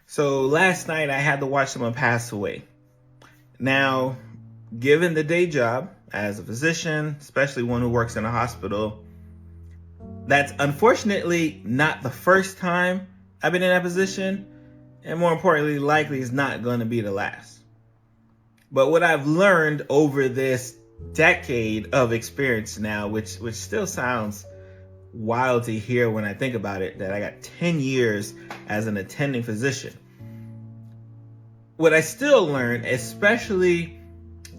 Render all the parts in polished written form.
So last night I had to watch someone pass away. Now, given the day job as a physician, especially one who works in a hospital, that's unfortunately not the first time I've been in that position, and more importantly, likely is not going to be the last. But what I've learned over this decade of experience now, which still sounds wild to hear when I think about it, that I got 10 years as an attending physician. What I still learn, especially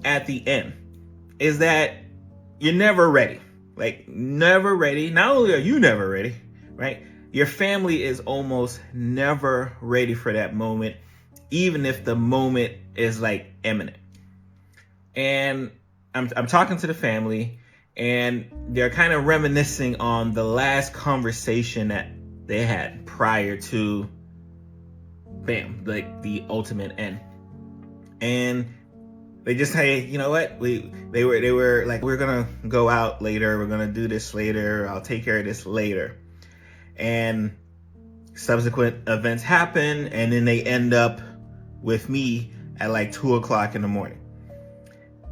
at the end, is that you're never ready. Like, never ready. Not only are you never ready, right? Your family is almost never ready for that moment, even if the moment is like imminent. And I'm talking to the family, and they're kind of reminiscing on the last conversation that they had prior to, bam, like the ultimate end. And they just say, you know what, they were like, we're gonna go out later, we're gonna do this later, I'll take care of this later. And subsequent events happen, and then they end up with me at like 2:00 in the morning.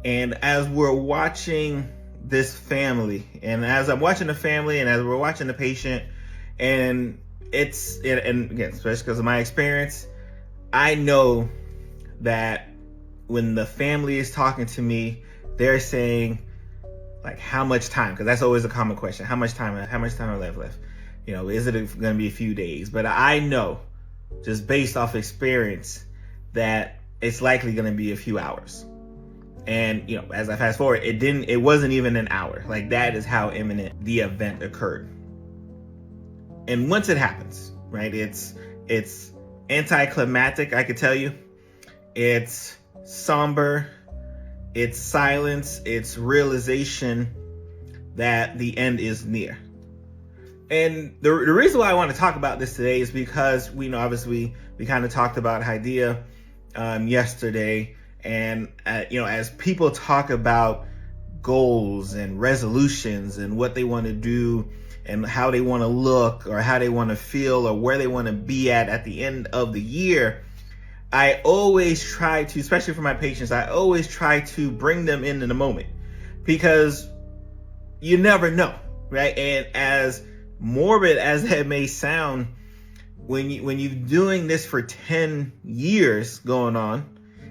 And as we're watching this family, and as I'm watching the family, and as we're watching the patient, and again, especially because of my experience, I know that when the family is talking to me, they're saying, like, how much time? Because that's always a common question. How much time I left? You know, is it going to be a few days? But I know, just based off experience, that it's likely going to be a few hours. And, you know, as I fast forward, it wasn't even an hour. Like, that is how imminent the event occurred. And once it happens, right, it's anticlimactic, I could tell you. It's somber, it's silence, it's realization that the end is near. And the reason why I want to talk about this today is because we know, obviously, we kind of talked about Hydea yesterday. And, you know, as people talk about goals and resolutions and what they want to do and how they want to look or how they want to feel or where they want to be at the end of the year, I always try to, especially for my patients, I always try to bring them into the moment, because you never know, right? And as morbid as that may sound, when you're doing this for 10 years going on,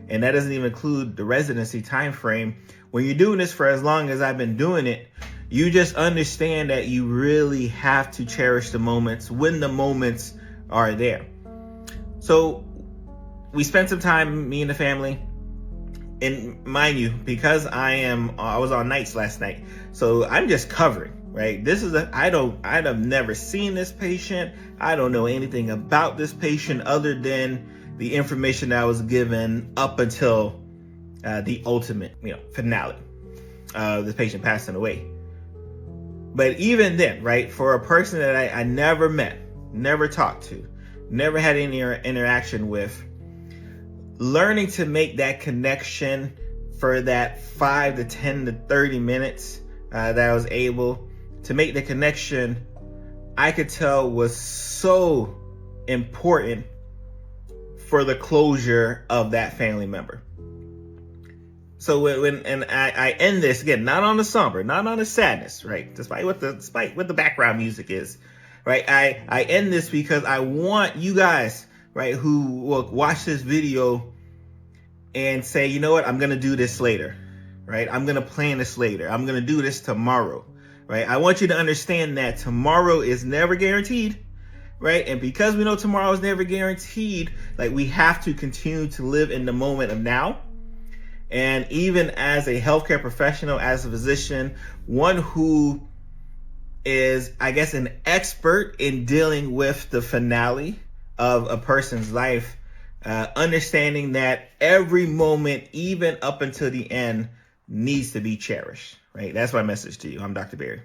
and that doesn't even include the residency time frame, when you're doing this for as long as I've been doing it, you just understand that you really have to cherish the moments when the moments are there. So we spent some time, me and the family, and mind you, because I was on nights last night, so I'm just covering, right? I've never seen this patient. I don't know anything about this patient other than the information that was given up until the ultimate, finale of the patient passing away. But even then, right, for a person that I never met, never talked to, never had any interaction with, learning to make that connection for that 5 to 10 to 30 minutes that I was able to make the connection, I could tell was so important for the closure of that family member. So I end this again, not on the somber, not on the sadness, right? Despite what the background music is, right? I end this because I want you guys, right, who will watch this video and say, you know what, I'm gonna do this later, right? I'm gonna plan this later. I'm gonna do this tomorrow, right? I want you to understand that tomorrow is never guaranteed. Right? And because we know tomorrow is never guaranteed, like, we have to continue to live in the moment of now. And even as a healthcare professional, as a physician, one who is, I guess, an expert in dealing with the finale of a person's life, understanding that every moment, even up until the end, needs to be cherished, right? That's my message to you. I'm Dr. Barry.